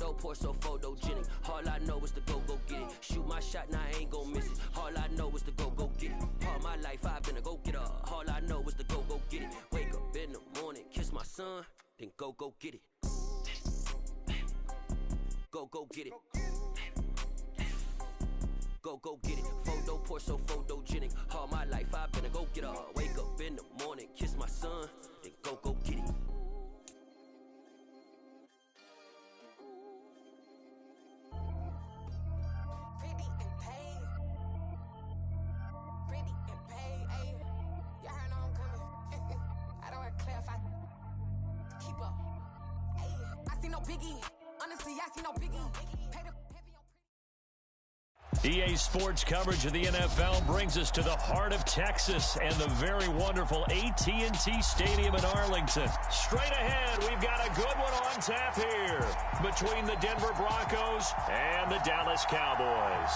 Photo poor, so photogenic. All I know is to go get it. Shoot my shot, now I ain't gon' miss it. All I know is to go get it. All my life I've been a go-getter. All I know is to go get it. Wake up in the morning, kiss my son, then go get it. Go get it. Go get it. Photo poor, so photogenic. All my life I've been a go-getter. Wake up in the morning, kiss my son, then go get it. EA Sports coverage of the NFL brings us to the heart of Texas and the very wonderful AT&T Stadium in Arlington. Straight ahead, we've got a good one on tap here between the Denver Broncos and the Dallas Cowboys.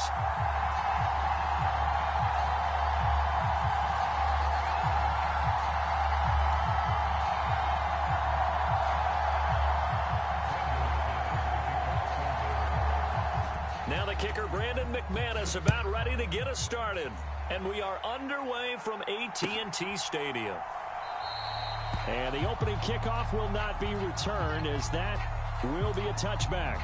Now the kicker, Brandon McManus, about ready to get us started. And we are underway from AT&T Stadium. And the opening kickoff will not be returned, as that will be a touchback.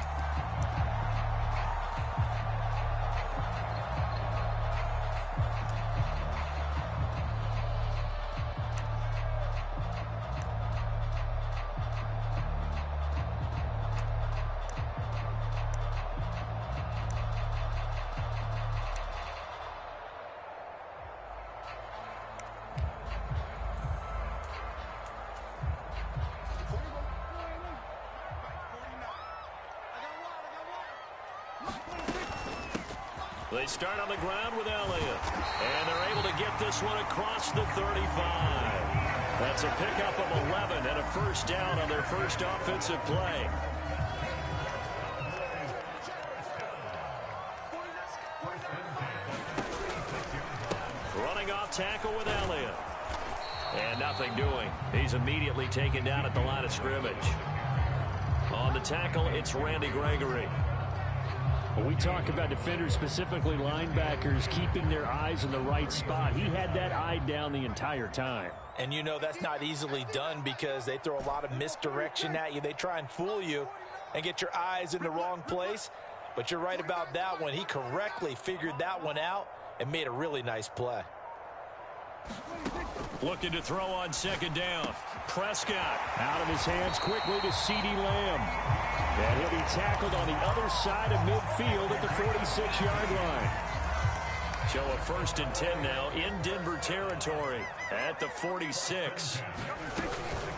They start on the ground with Elliott. And they're able to get this one across the 35. That's a pickup of 11 and a first down on their first offensive play. Running off tackle with Elliott. And nothing doing. He's immediately taken down at the line of scrimmage. On the tackle, it's Randy Gregory. When we talk about defenders, specifically linebackers, keeping their eyes in the right spot, he had that eye down the entire time. And you know that's not easily done because they throw a lot of misdirection at you. They try and fool you and get your eyes in the wrong place. But you're right about that one. He correctly figured that one out and made a really nice play. Looking to throw on second down. Prescott. Out of his hands quickly to CeeDee Lamb. And he'll be tackled on the other side of midfield at the 46-yard line. So a 1st and 10 now in Denver territory at the 46.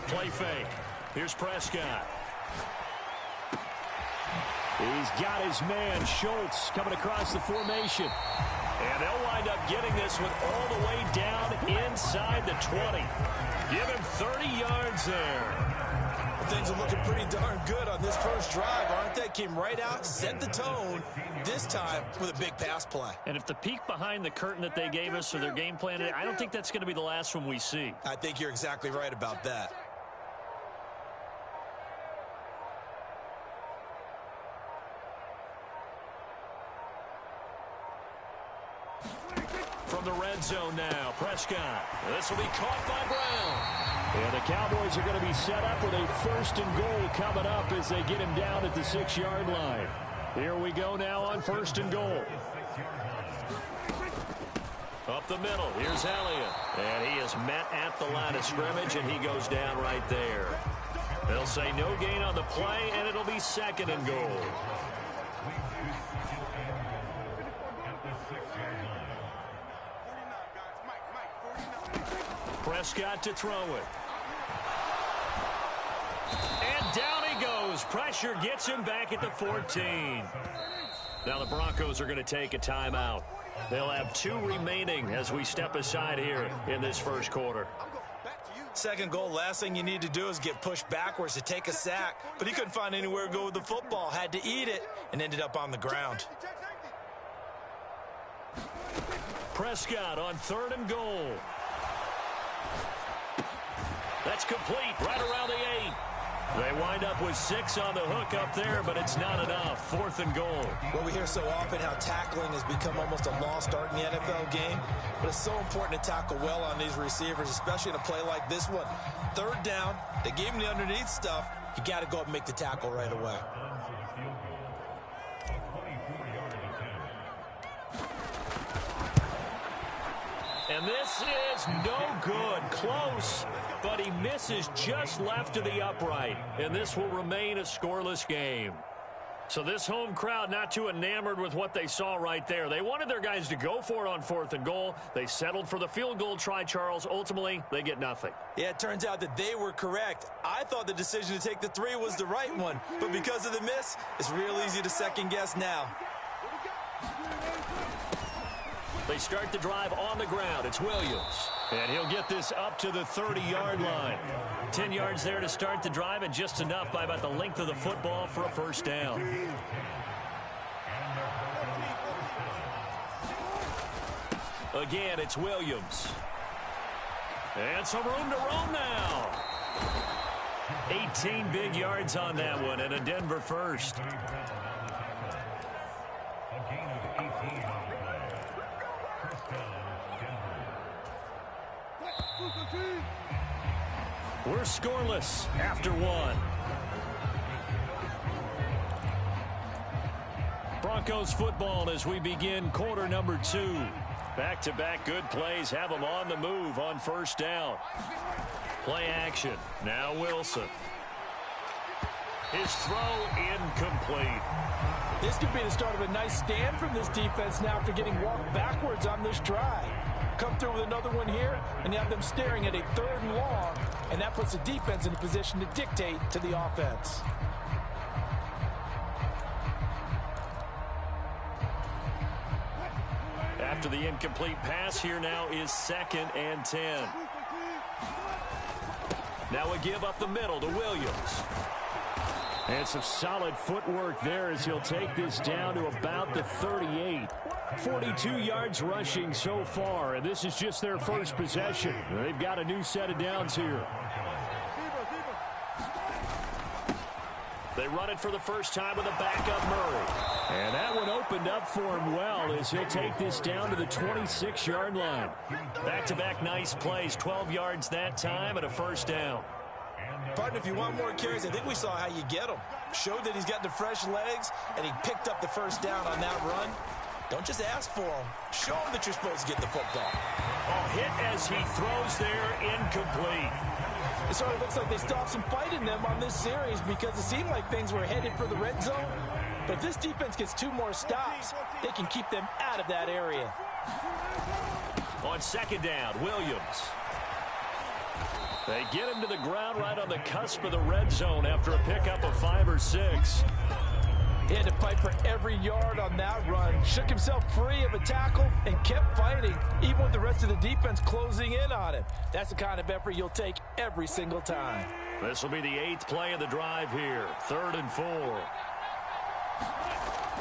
Play fake. Here's Prescott. He's got his man, Schultz, coming across the formation. And they'll wind up getting this one all the way down inside the 20. Give him 30 yards there. Things are looking pretty darn good on this first drive, aren't they? Came right out, set the tone, this time with a big pass play. And if the peek behind the curtain that they gave us for their game plan, I don't think that's going to be the last one we see. I think you're exactly right about that. From the red zone now, Prescott. This will be caught by Brown. And the Cowboys are going to be set up with a 1st and goal coming up as they get him down at the 6-yard line. Here we go now on 1st and goal. Up the middle, here's Elliott. And he is met at the line of scrimmage, and he goes down right there. They'll say no gain on the play, and it'll be 2nd and goal. Prescott to throw it. And down he goes. Pressure gets him back at the 14. Now the Broncos are going to take a timeout. They'll have 2 remaining as we step aside here in this first quarter. 2nd goal, last thing you need to do is get pushed backwards to take a sack. But he couldn't find anywhere to go with the football. Had to eat it and ended up on the ground. Prescott on 3rd and goal. That's complete right around the 8. They wind up with 6 on the hook up there, but it's not enough. 4th and goal. Well, we hear so often how tackling has become almost a lost art in the NFL game, but it's so important to tackle well on these receivers, especially in a play like this one. 3rd down, they gave him the underneath stuff. You got to go up and make the tackle right away. And this is no good. Close, but he misses just left of the upright. And this will remain a scoreless game. So this home crowd not too enamored with what they saw right there. They wanted their guys to go for it on 4th and goal. They settled for the field goal try, Charles. Ultimately, they get nothing. Yeah, it turns out that they were correct. I thought the decision to take the 3 was the right one. But because of the miss, it's real easy to second guess now. They start the drive on the ground. It's Williams. And he'll get this up to the 30-yard line. 10 yards there to start the drive, and just enough by about the length of the football for a first down. Again, it's Williams. And some room to roam now. 18 big yards on that one, and a Denver first. We're scoreless after 1. Broncos football as we begin quarter number 2. Back-to-back good plays have them on the move on first down. Play action. Now Wilson. His throw incomplete. This could be the start of a nice stand from this defense now after getting walked backwards on this drive. Come through with another one here, and you have them staring at a 3rd and long, and that puts the defense in a position to dictate to the offense. After the incomplete pass, here now is 2nd and 10. Now a give up the middle to Williams. And some solid footwork there as he'll take this down to about the 38. 42 yards rushing so far, and this is just their first possession. They've got a new set of downs here. They run it for the first time with a backup Murray. And that one opened up for him well as he'll take this down to the 26-yard line. Back-to-back nice plays, 12 yards that time and a first down. Partner, if you want more carries, I think we saw how you get them. Showed that he's got the fresh legs, and he picked up the first down on that run. Don't just ask for them. Show them that you're supposed to get the football. Oh, hit as he throws there, incomplete. It sort of looks like they stopped some fight in them on this series because it seemed like things were headed for the red zone. But if this defense gets 2 more stops, they can keep them out of that area. On 2nd down, Williams. They get him to the ground right on the cusp of the red zone after a pickup of 5 or 6. He had to fight for every yard on that run. Shook himself free of a tackle and kept fighting, even with the rest of the defense closing in on him. That's the kind of effort you'll take every single time. This will be the 8th play of the drive here. 3rd and 4.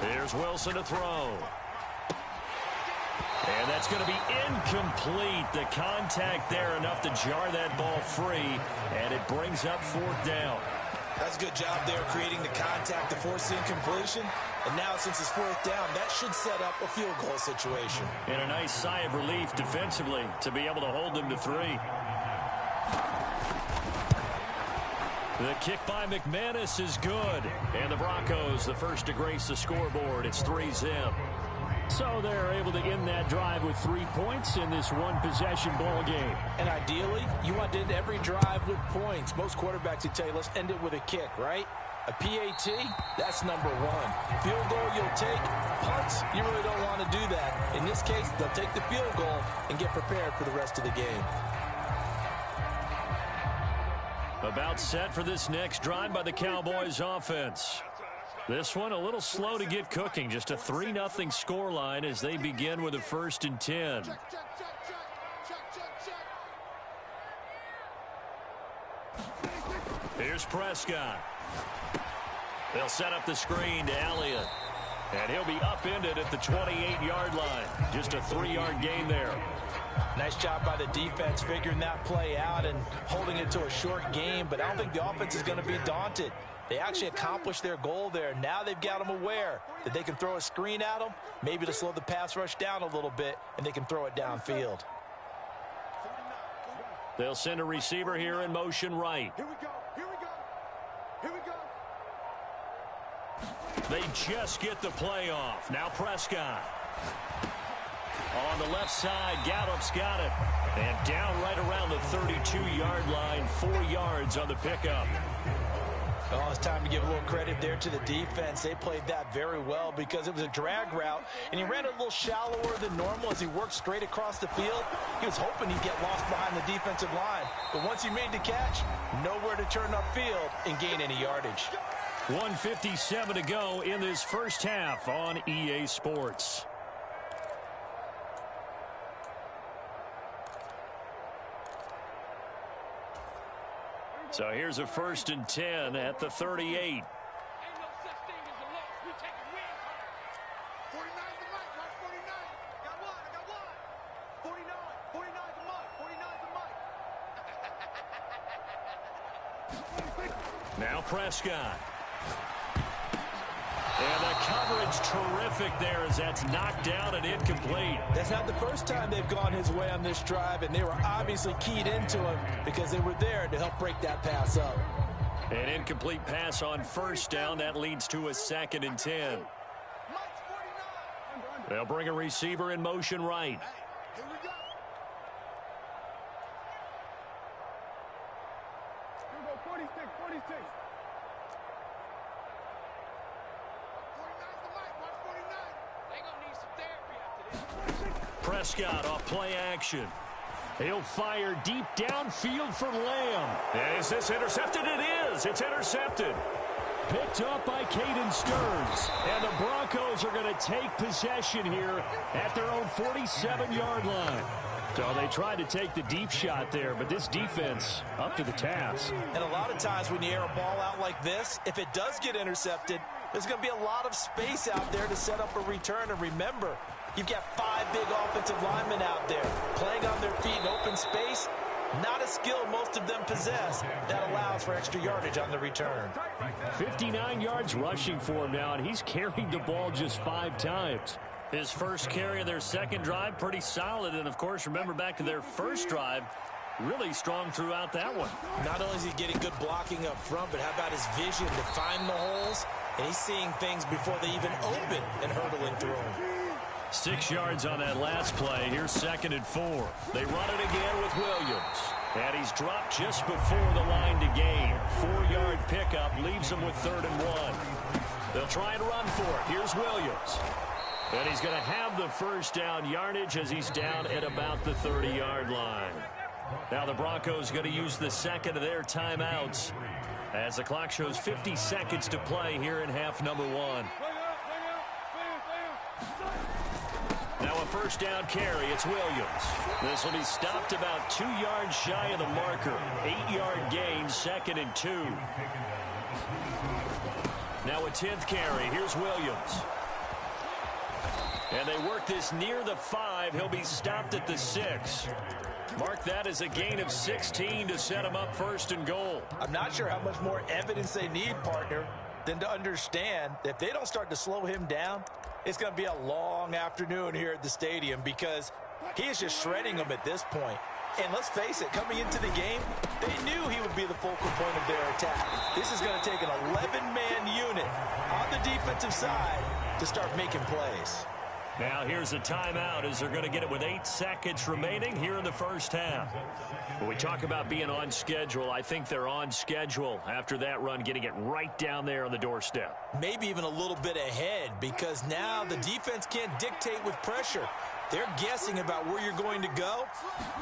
Here's Wilson to throw. And that's going to be incomplete. The contact there enough to jar that ball free, and it brings up 4th down. That's a good job there creating the contact to force the incompletion. And now since it's 4th down, that should set up a field goal situation. And a nice sigh of relief defensively to be able to hold them to 3. The kick by McManus is good. And the Broncos, the first to grace the scoreboard. It's 3-zip. So they're able to end that drive with 3 points in this one-possession ball game. And ideally, you want to end every drive with points. Most quarterbacks would tell you, let's end it with a kick, right? A PAT, that's number 1. Field goal you'll take. Punts, you really don't want to do that. In this case, they'll take the field goal and get prepared for the rest of the game. About set for this next drive by the Cowboys offense. This one a little slow to get cooking. Just a 3-0 scoreline as they begin with a 1st and 10. Here's Prescott. They'll set up the screen to Elliott. And he'll be upended at the 28-yard line. Just a 3-yard gain there. Nice job by the defense figuring that play out and holding it to a short game, but I don't think the offense is going to be daunted. They actually accomplished their goal there. Now they've got them aware that they can throw a screen at them, maybe to slow the pass rush down a little bit, and they can throw it downfield. They'll send a receiver here in motion right. Here we go. Here we go. Here we go. They just get the play off. Now Prescott. On the left side, Gallup's got it. And down right around the 32-yard line, 4 yards on the pickup. Oh, it's time to give a little credit there to the defense. They played that very well because it was a drag route, and he ran a little shallower than normal as he worked straight across the field. He was hoping he'd get lost behind the defensive line, but once he made the catch, nowhere to turn upfield and gain any yardage. 1:57 to go in this first half on EA Sports. So here's a 1st and 10 at the 38. Ain't no such thing as a loss. We take a win. 49's the mic. Watch 49. Got one. I got one. 49. 49's the mic. 49's the mic. Now Prescott. And the coverage terrific there as that's knocked down and incomplete. That's not the first time they've gone his way on this drive, and they were obviously keyed into him because they were there to help break that pass up. An incomplete pass on 1st down. That leads to a 2nd and 10. They'll bring a receiver in motion right. Here we go. Here we go. 46. 46. 49's the mic. Watch 49. They gonna need some therapy after this. Prescott off play action. He'll fire deep downfield for Lamb. Is this intercepted? It is. It's intercepted. Picked up by Caden Stearns. And the Broncos are going to take possession here at their own 47-yard line. So they tried to take the deep shot there, but this defense up to the task. And a lot of times when you air a ball out like this, if it does get intercepted, there's going to be a lot of space out there to set up a return. And remember, you've got 5 big offensive linemen out there playing on their feet in open space. Not a skill most of them possess that allows for extra yardage on the return. 59 yards rushing for him now, and he's carried the ball just 5 times. His first carry of their second drive, pretty solid. And, of course, remember back to their first drive, really strong throughout that one. Not only is he getting good blocking up front, but how about his vision to find the holes? And he's seeing things before they even open and hurdling through them. 6 yards on that last play. Here's 2nd and 4. They run it again with Williams. And he's dropped just before the line to gain. 4-yard pickup leaves him with 3rd and 1. They'll try and run for it. Here's Williams. And he's going to have the first down yardage as he's down at about the 30-yard line. Now the Broncos going to use the second of their timeouts as the clock shows 50 seconds to play here in half number 1. Now a first down carry. It's Williams. This will be stopped about 2 yards shy of the marker. 8-yard gain, 2nd and 2. Now a 10th carry. Here's Williams. And they work this near the 5. He'll be stopped at the 6. Mark that as a gain of 16 to set him up 1st and goal. I'm not sure how much more evidence they need, partner, than to understand that if they don't start to slow him down, it's going to be a long afternoon here at the stadium because he is just shredding them at this point. And let's face it, coming into the game, they knew he would be the focal point of their attack. This is going to take an 11-man unit on the defensive side to start making plays. Now here's a timeout as they're going to get it with 8 seconds remaining here in the first half. When we talk about being on schedule, I think they're on schedule after that run, getting it right down there on the doorstep. Maybe even a little bit ahead because now the defense can't dictate with pressure. They're guessing about where you're going to go.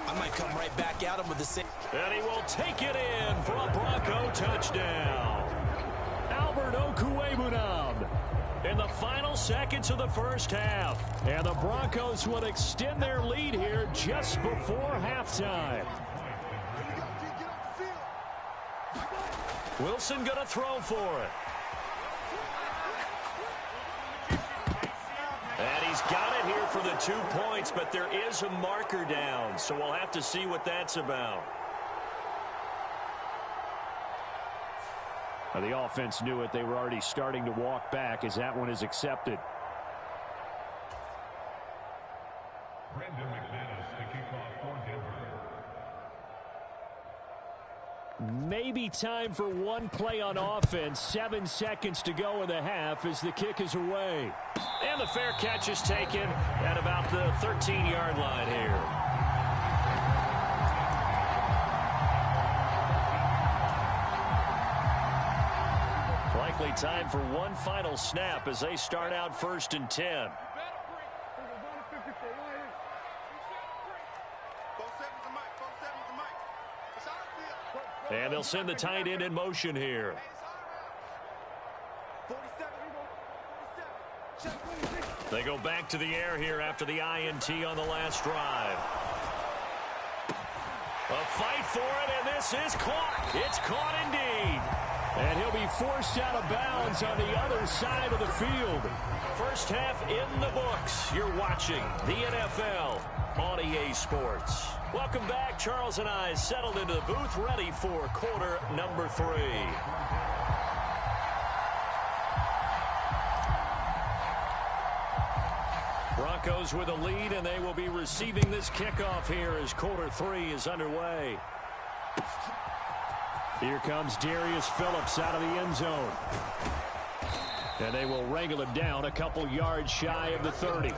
I might come right back at him with the same. And he will take it in for a Bronco touchdown. Albert Okwuegbunam in the final seconds of the first half. And the Broncos would extend their lead here just before halftime. Wilson going to throw for it. for the 2 points, but there is a marker down, so we'll have to see what that's about. The offense knew it. They were already starting to walk back as that one is accepted. Maybe time for one play on offense. 7 seconds to go in the half as the kick is away. And the fair catch is taken at about the 13-yard line here. Likely time for one final snap as they start out 1st and 10. And they'll send the tight end in motion here. They go back to the air here after the INT on the last drive. A fight for it, and this is caught. It's caught indeed. And he'll be forced out of bounds on the other side of the field. First half in the books. You're watching the NFL on EA Sports. Welcome back. Charles and I settled into the booth, ready for quarter number 3. Broncos with a lead, and they will be receiving this kickoff here as quarter 3 is underway. Here comes Darius Phillips out of the end zone. And they will wrangle him down a couple yards shy of the 30.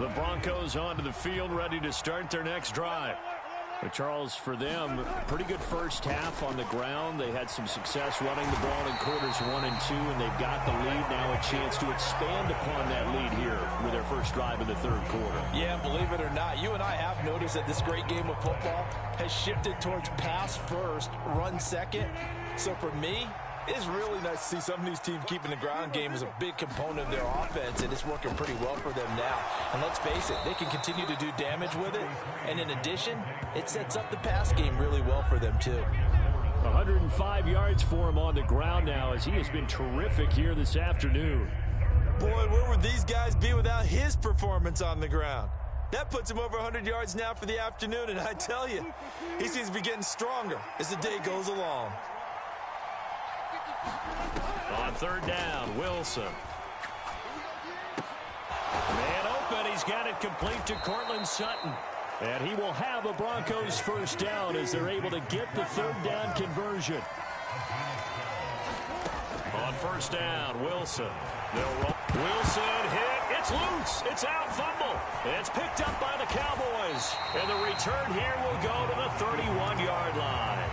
The Broncos onto the field, ready to start their next drive. But Charles, for them, pretty good first half on the ground. They had some success running the ball in quarters 1 and 2, and they've got the lead now, a chance to expand upon that lead here with their first drive in the 3rd quarter. Yeah, believe it or not, you and I have noticed that this great game of football has shifted towards pass first, run second. So for me, it's really nice to see some of these teams keeping the ground game as a big component of their offense, and it's working pretty well for them now. And let's face it, they can continue to do damage with it. And in addition, it sets up the pass game really well for them, too. 105 yards for him on the ground now as he has been terrific here this afternoon. Boy, where would these guys be without his performance on the ground? That puts him over 100 yards now for the afternoon, and I tell you, he seems to be getting stronger as the day goes along. On 3rd down, Wilson. Man open, he's got it complete to Cortland Sutton. And he will have a Broncos first down as they're able to get the 3rd down conversion. On 1st down, Wilson. They'll roll. Wilson hit. It's loose. It's out. Fumble. It's picked up by the Cowboys. And the return here will go to the 31-yard line.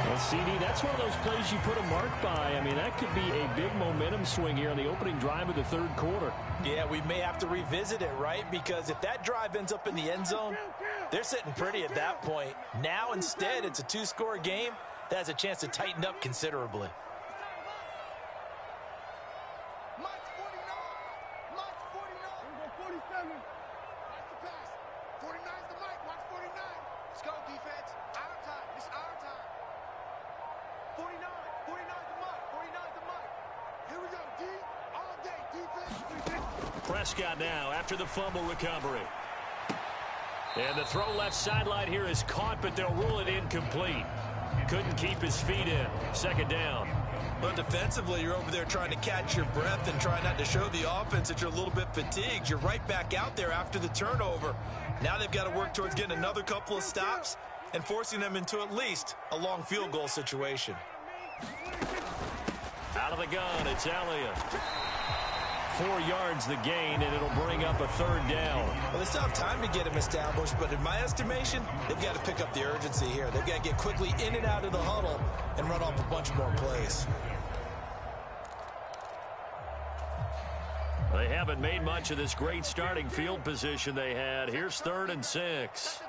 Well, CD, that's one of those plays you put a mark by. I mean, that could be a big momentum swing here on the opening drive of the 3rd quarter. Yeah, we may have to revisit it, right? Because if that drive ends up in the end zone, they're sitting pretty at that point. Now, instead, it's a 2-score game. That has a chance to tighten up considerably. Prescott now after the fumble recovery. And the throw left sideline here is caught, but they'll rule it incomplete. Couldn't keep his feet in. 2nd down. But defensively, you're over there trying to catch your breath and try not to show the offense that you're a little bit fatigued. You're right back out there after the turnover. Now they've got to work towards getting another couple of stops and forcing them into at least a long field goal situation. Out of the gun, it's Elliott. 4 yards the gain, and it'll bring up a 3rd down. Well, they still have time to get him established, but in my estimation, they've got to pick up the urgency here. They've got to get quickly in and out of the huddle and run off a bunch more plays. They haven't made much of this great starting field position they had. Here's 3rd and 6.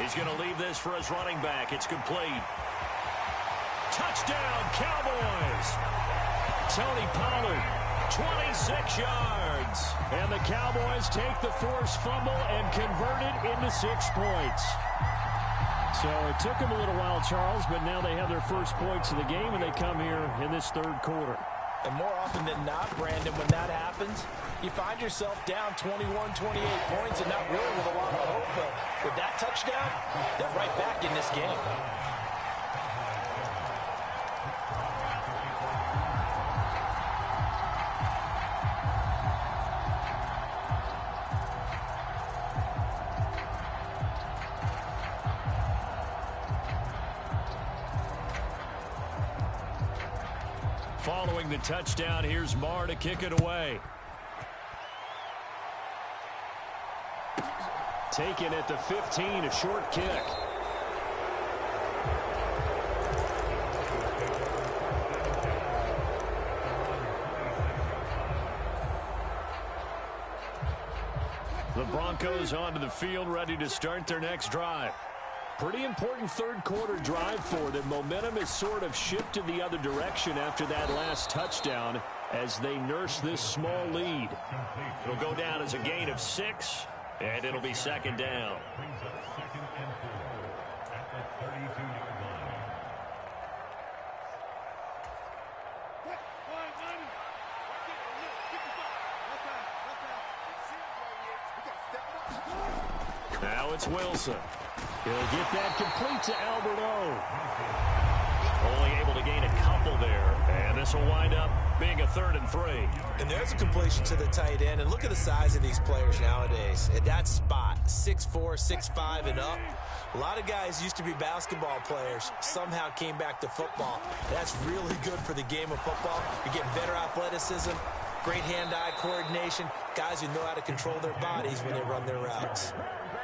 He's going to leave this for his running back. It's complete. Touchdown, Cowboys. Tony Pollard, 26 yards. yards. And the Cowboys take the forced fumble and convert it into 6 points. So it took them a little while, Charles, but now they have their first points of the game, and they come here in this third quarter. And more often than not, Brandon, when that happens, you find yourself down 21, 28 points and not really with a lot of hope. But with that touchdown, they're right back in this game. Following the touchdown, here's Marr to kick it away. Taken at the 15, a short kick. The Broncos onto the field, ready to start their next drive. Pretty important third quarter drive for them. Momentum has sort of shifted the other direction after that last touchdown as they nurse this small lead. It'll go down as a gain of 6, and it'll be second down. Now it's Wilson. He'll get that complete to Alberto. Only able to gain a couple there, and this will wind up being a 3rd and 3. And there's a completion to the tight end, and look at the size of these players nowadays. At that spot, 6'4", 6'5", and up. A lot of guys used to be basketball players, somehow came back to football. That's really good for the game of football. You're getting better athleticism, great hand-eye coordination, guys who know how to control their bodies when they run their routes.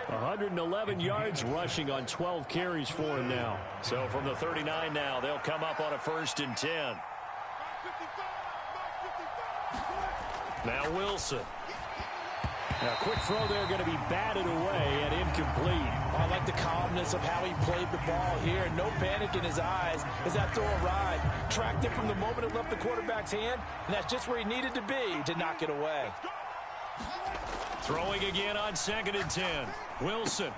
111 yards rushing on 12 carries for him now. So from the 39 now, they'll come up on a 1st and 10. Now Wilson. Now quick throw there, going to be batted away and incomplete. I like the calmness of how he played the ball here. No panic in his eyes as that throw arrived. Tracked it from the moment it left the quarterback's hand, and that's just where he needed to be to knock it away. Throwing again on 2nd and 10. Wilson.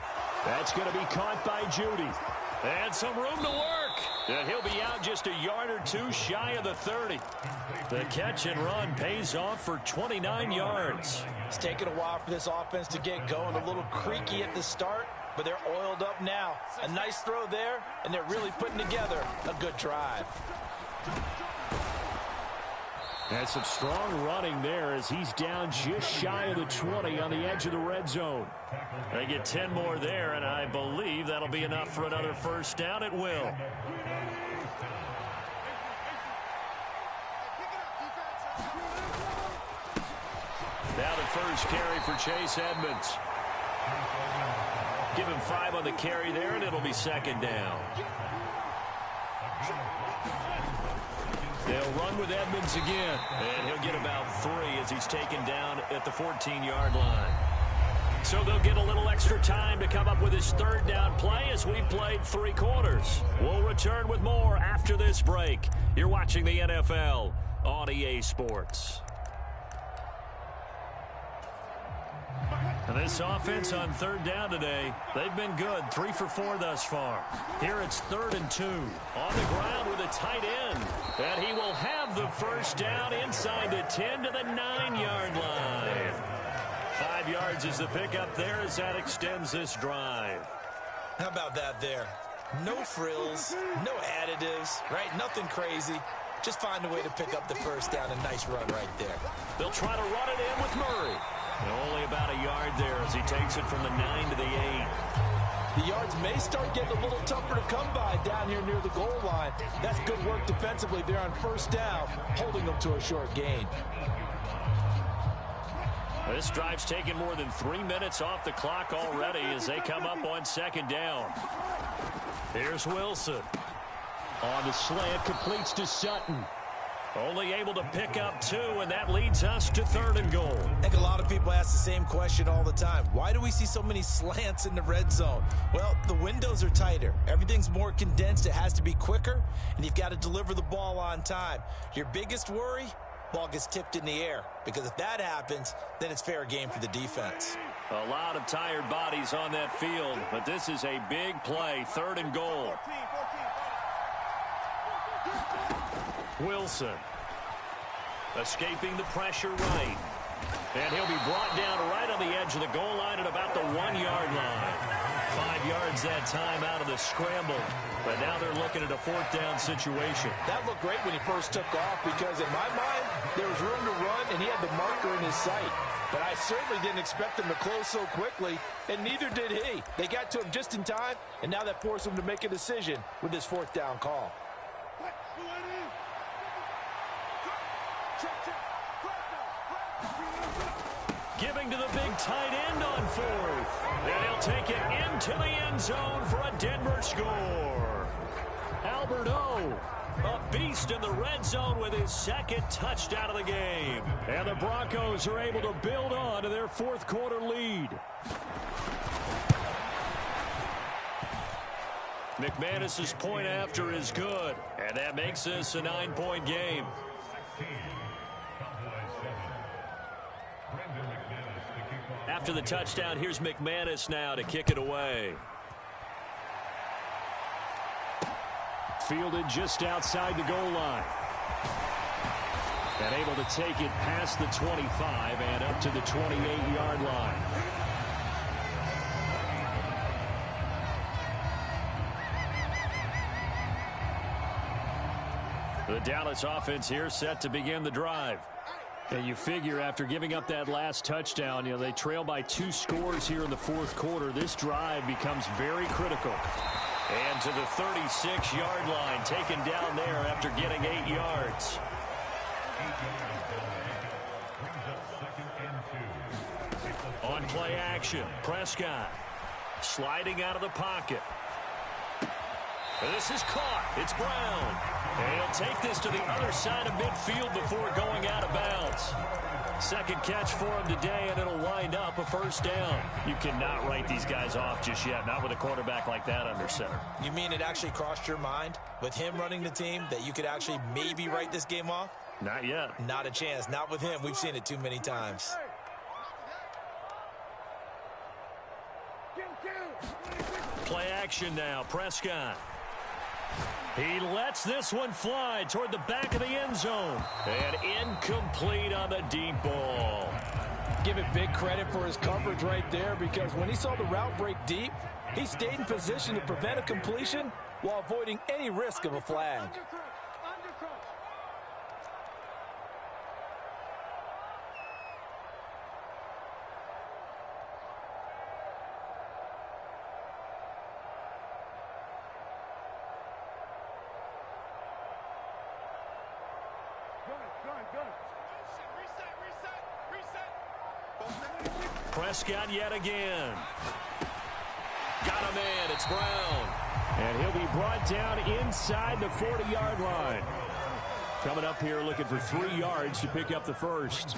That's going to be caught by Judy. And some room to work. And he'll be out just a yard or two shy of the 30. The catch and run pays off for 29 yards. It's taken a while for this offense to get going. A little creaky at the start, but they're oiled up now. A nice throw there, and they're really putting together a good drive. And some strong running there as he's down just shy of the 20 on the edge of the red zone. They get 10 more there, and I believe that'll be enough for another 1st down. It will. Now the first carry for Chase Edmonds. Give him 5 on the carry there, and it'll be 2nd down. They'll run with Edmonds again, and he'll get about 3 as he's taken down at the 14-yard line. So they'll get a little extra time to come up with his 3rd down play as we've played 3 quarters. We'll return with more after this break. You're watching the NFL on EA Sports. And this offense on 3rd down today, they've been good. 3 for 4 thus far. Here it's 3rd and 2. On the ground with a tight end. And he will have the 1st down inside the 10 to the 9-yard line. 5 yards is the pickup there as that extends this drive. How about that there? No frills, no additives, right? Nothing crazy. Just find a way to pick up the 1st down. A nice run right there. They'll try to run it in with Murray. And only about a yard there as he takes it from the 9 to the 8. The yards may start getting a little tougher to come by down here near the goal line. That's good work defensively there on 1st down, holding them to a short gain. This drive's taken more than 3 minutes off the clock already as they come up on 2nd down. Here's Wilson. On the slant, completes to Sutton. Only able to pick up 2, and that leads us to 3rd and goal. I think a lot of people ask the same question all the time. Why do we see so many slants in the red zone? Well, the windows are tighter. Everything's more condensed. It has to be quicker, and you've got to deliver the ball on time. Your biggest worry? ball gets tipped in the air. Because if that happens, then it's fair game for the defense. A lot of tired bodies on that field, but this is a big play, 3rd and goal. Wilson escaping the pressure right. And he'll be brought down right on the edge of the goal line at about the 1-yard line. 5 yards that time out of the scramble. But now they're looking at a 4th down situation. That looked great when he first took off because in my mind, there was room to run and he had the marker in his sight. But I certainly didn't expect him to close so quickly, and neither did he. They got to him just in time, and now that forced him to make a decision with his 4th down call. Giving to the big tight end on 4th. And he'll take it into the end zone for a Denver score. Albert O, a beast in the red zone with his 2nd touchdown of the game. And the Broncos are able to build on to their 4th quarter lead. McManus's point after is good. And that makes this a 9-point game. After the touchdown, here's McManus now to kick it away. Fielded just outside the goal line. And able to take it past the 25 and up to the 28-yard line. The Dallas offense here set to begin the drive. And you figure after giving up that last touchdown, they trail by 2 scores here in the 4th quarter. This drive becomes very critical. And to the 36-yard line, taken down there after getting 8 yards. On play action, Prescott sliding out of the pocket. This is caught. It's Brown. And he'll take this to the other side of midfield before going out of bounds. 2nd catch for him today, and it'll wind up a 1st down. You cannot write these guys off just yet, not with a quarterback like that under center. You mean it actually crossed your mind with him running the team that you could actually maybe write this game off? Not yet. Not a chance. Not with him. We've seen it too many times. Play action now, Prescott. He lets this one fly toward the back of the end zone. And incomplete on the deep ball. Give it big credit for his coverage right there because when he saw the route break deep, he stayed in position to prevent a completion while avoiding any risk of a flag. Prescott yet again. Got a man. It's Brown. And he'll be brought down inside the 40-yard line. Coming up here looking for 3 yards to pick up the 1st.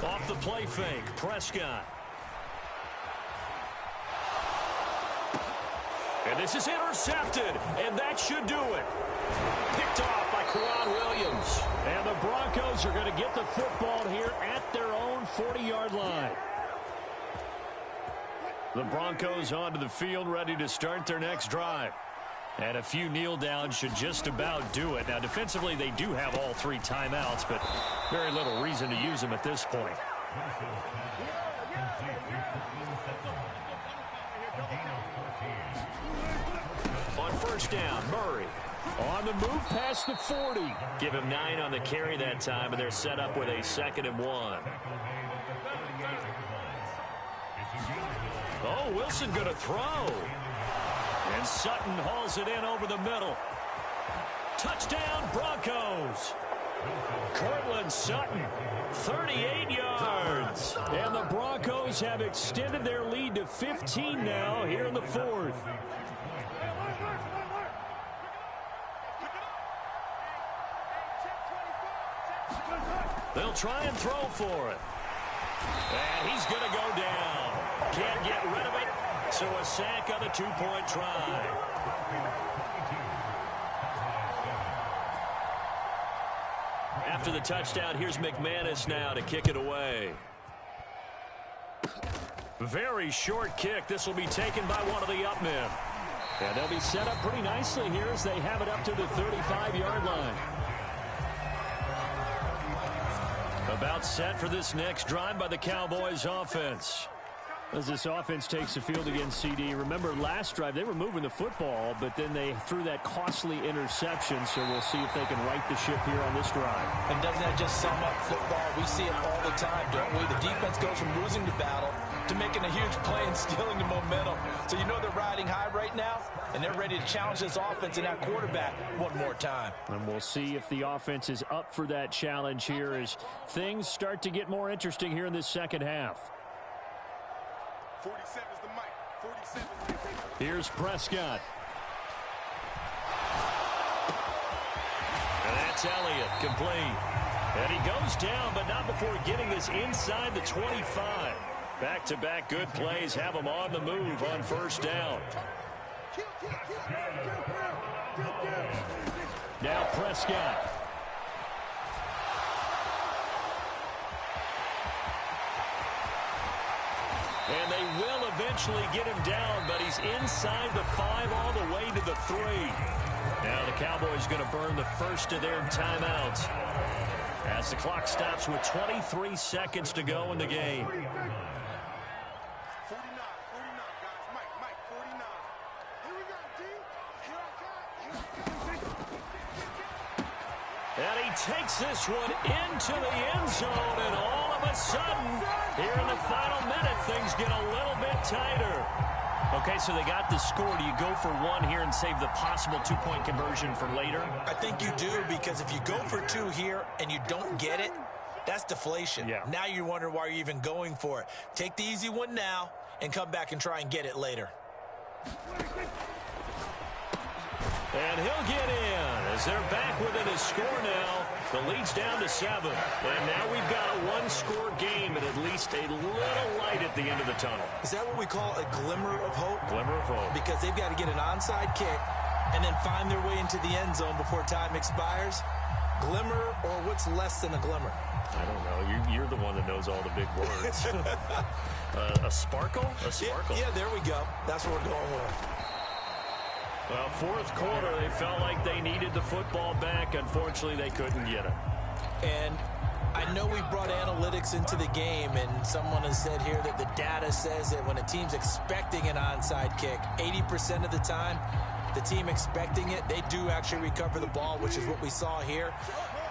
Off the play fake, Prescott. And this is intercepted, and that should do it. Picked off by Quad Williams. And the Broncos are going to get the football here at their own 40-yard line. The Broncos onto the field ready to start their next drive. And a few kneel downs should just about do it. Now, defensively, they do have all 3 timeouts, but very little reason to use them at this point. On 1st down, Murray. On the move past the 40. Give him 9 on the carry that time, and they're set up with a 2nd and 1. Oh, Wilson going to throw. And Sutton hauls it in over the middle. Touchdown, Broncos. Cortland Sutton, 38 yards. And the Broncos have extended their lead to 15 now here in the 4th. They'll try and throw for it. And he's going to go down. Can't get rid of it, so a sack on the 2-point try. After the touchdown, here's McManus now to kick it away. Very short kick. This will be taken by one of the up men. And they'll be set up pretty nicely here as they have it up to the 35-yard line. About set for this next drive by the Cowboys offense. As this offense takes the field against CD, remember last drive they were moving the football, but then they threw that costly interception, so we'll see if they can right the ship here on this drive. And doesn't that just sum up football? We see it all the time, don't we? The defense goes from losing the battle to making a huge play and stealing the momentum. So you know they're riding high right now, and they're ready to challenge this offense and that quarterback one more time. And we'll see if the offense is up for that challenge here as things start to get more interesting here in this second half. 47 is the mic. 47. Here's Prescott. And that's Elliott, complete. And he goes down, but not before getting this inside the 25. Back-to-back good plays have him on the move on first down. Now Prescott. And they will eventually get him down, but he's inside the 5 all the way to the 3. Now the Cowboys going to burn the first of their timeouts as the clock stops with 23 seconds to go in the game. 49, guys. Mike, 49. Here we go, D. Here I come. And he takes this one into the end zone, and all of a sudden, here in the final minute, things get a little bit tighter. Okay, so they got the score. Do you go for one here and save the possible two-point conversion for later? I think you do, because if you go for 2 here and you don't get it, that's deflation. Yeah. Now you wonder why you're even going for it. Take the easy one now and come back and try and get it later. And he'll get in as they're back within a score now. The lead's down to 7. And now we've got a one-score game and at least a little light at the end of the tunnel. Is that what we call a glimmer of hope? Glimmer of hope. Because they've got to get an onside kick and then find their way into the end zone before time expires. Glimmer, or what's less than a glimmer? I don't know. You're the one that knows all the big words. A sparkle? A sparkle. Yeah, there we go. That's what we're going with. Well, fourth quarter, they felt like they needed the football back. Unfortunately, they couldn't get it. And I know we brought analytics into the game, and someone has said here that the data says that when a team's expecting an onside kick, 80% of the time, the team expecting it, they do actually recover the ball, which is what we saw here.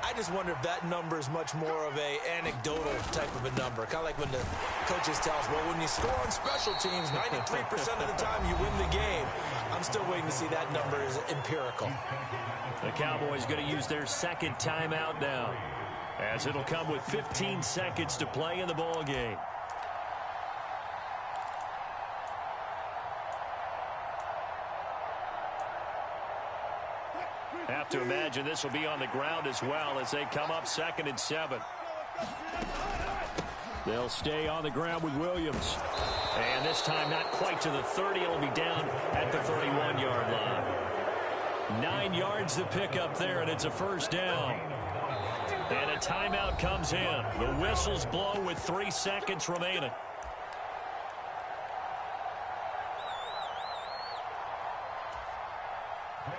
I just wonder if that number is much more of a anecdotal type of a number. Kind of like when the coaches tell us, well, when you score on special teams, 93% of the time you win the game. I'm still waiting to see that number is empirical. The Cowboys going to use their second timeout now, as it'll come with 15 seconds to play in the ball game. Have to imagine this will be on the ground as well as they come up 2nd and 7. They'll stay on the ground with Williams. And this time not quite to the 30. It'll be down at the 31-yard line. 9 yards to pick up there, and it's a first down. And a timeout comes in. The whistles blow with 3 seconds remaining.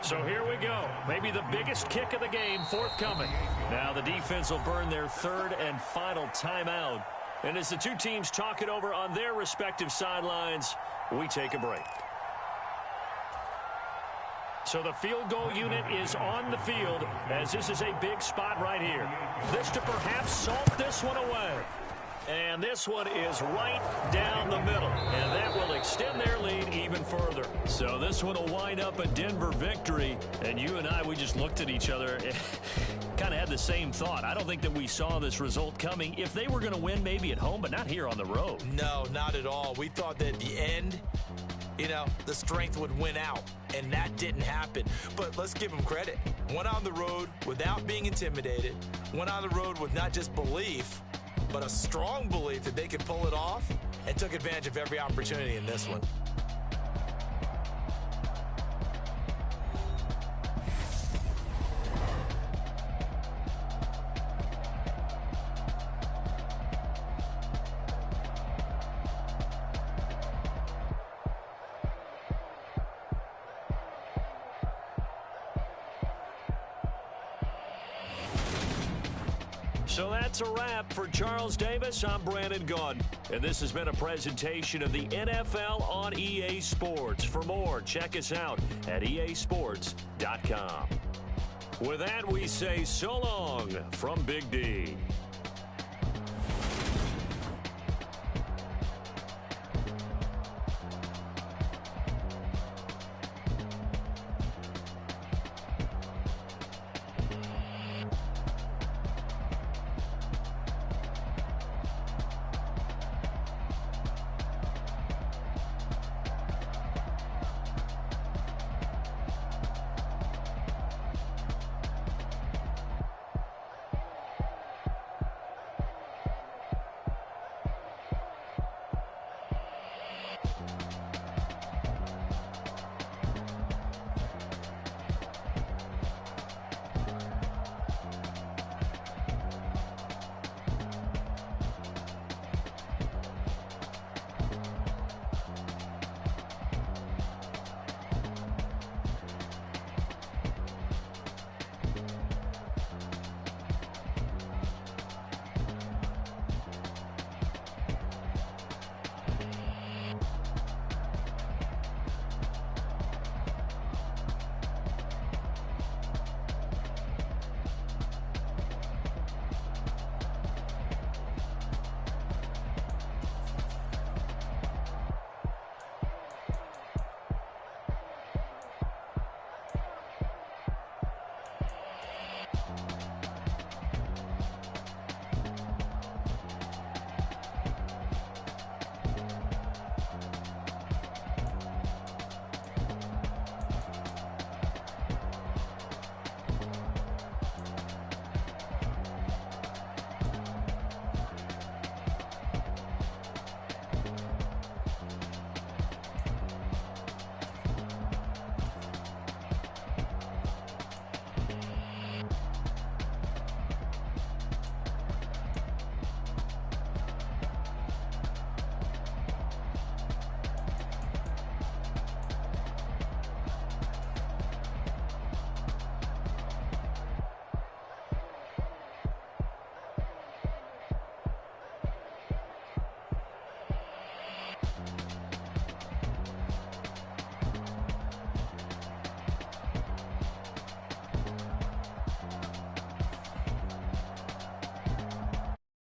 So here we go. Maybe the biggest kick of the game forthcoming. Now the defense will burn their 3rd and final timeout. And as the two teams talk it over on their respective sidelines, we take a break. So the field goal unit is on the field as this is a big spot right here. This to perhaps salt this one away. And this one is right down the middle. And that will extend their lead even further. So this one will wind up a Denver victory. And you and I, we just looked at each other and kind of had the same thought. I don't think that we saw this result coming. If they were going to win, maybe at home, but not here on the road. No, not at all. We thought that at the end, you know, the strength would win out. And that didn't happen. But let's give them credit. Went on the road without being intimidated. Went on the road with not just belief, but a strong belief that they could pull it off, and took advantage of every opportunity in this one. So that's a wrap. For Charles Davis, I'm Brandon Gaudin. And this has been a presentation of the NFL on EA Sports. For more, check us out at easports.com. With that, we say so long from Big D.